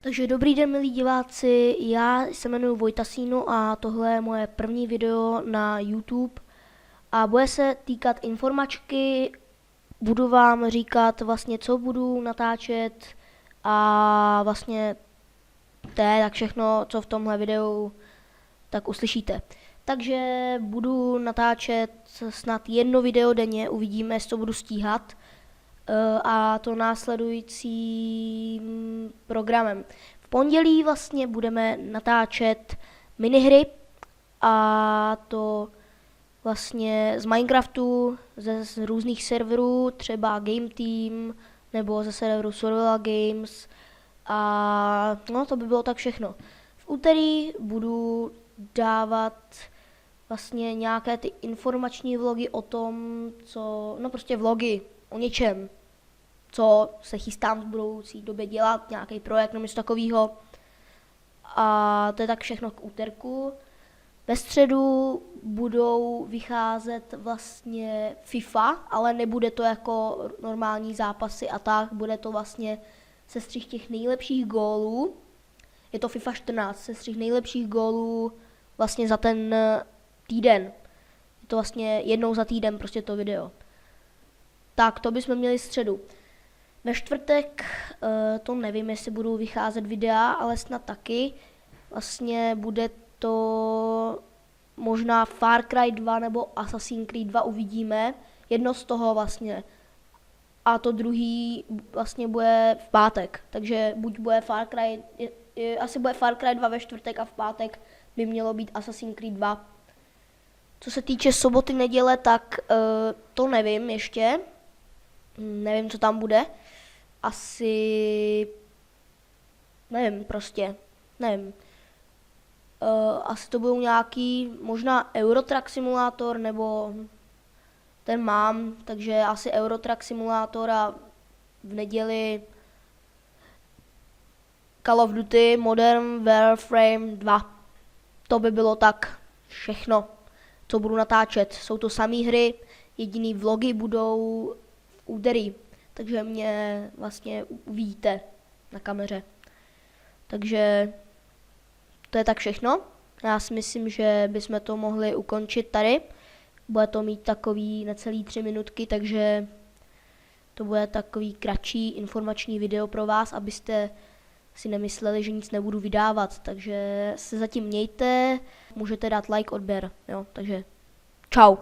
Takže dobrý den, milí diváci, já se jmenuji Vojtasíno a tohle je moje první video na YouTube a bude se týkat informačky, budu vám říkat vlastně, co budu natáčet a vlastně to je tak všechno, co v tomhle videu tak uslyšíte. Takže budu natáčet snad jedno video denně, uvidíme, jestli to budu stíhat. A to následujícím programem. V pondělí vlastně budeme natáčet minihry a to vlastně z Minecraftu, z různých serverů, třeba Game Team nebo ze serveru Survival Games a no to by bylo tak všechno. V úterý budu dávat vlastně nějaké ty informační vlogy o tom, co, no prostě vlogy o něčem, co se chystám v budoucí době dělat, nějaký projekt nebo něco takového. A to je tak všechno k úterku. Ve středu budou vycházet vlastně FIFA, ale nebude to jako normální zápasy a tak, bude to vlastně sestřih těch nejlepších gólů. Je to FIFA 14, sestřih nejlepších gólů vlastně za ten týden. Je to vlastně jednou za týden prostě to video. Tak, to bychom měli středu. Ve čtvrtek to nevím, jestli budou vycházet videa, ale snad taky. Vlastně bude to možná Far Cry 2 nebo Assassin's Creed 2, uvidíme. Jedno z toho vlastně. A to druhý vlastně bude v pátek. Takže buď bude asi bude Far Cry 2 ve čtvrtek a v pátek by mělo být Assassin's Creed 2. Co se týče soboty, neděle, tak to nevím ještě. Nevím, co tam bude. Asi nevím, prostě, nevím. Asi to budou nějaký, možná Eurotrack simulátor, nebo ten mám, takže asi Eurotrack simulátor a v neděli Call of Duty Modern Warfare 2. To by bylo tak všechno, co budu natáčet. Jsou to samé hry, jediný vlogy budou v úterý, takže mě vlastně uvidíte na kameře. Takže to je tak všechno. Já si myslím, že bychom to mohli ukončit tady. Bude to mít takový necelý 3 minutky, takže to bude takový kratší informační video pro vás, abyste si nemysleli, že nic nebudu vydávat. Takže se zatím mějte, můžete dát like, odběr, jo, takže čau.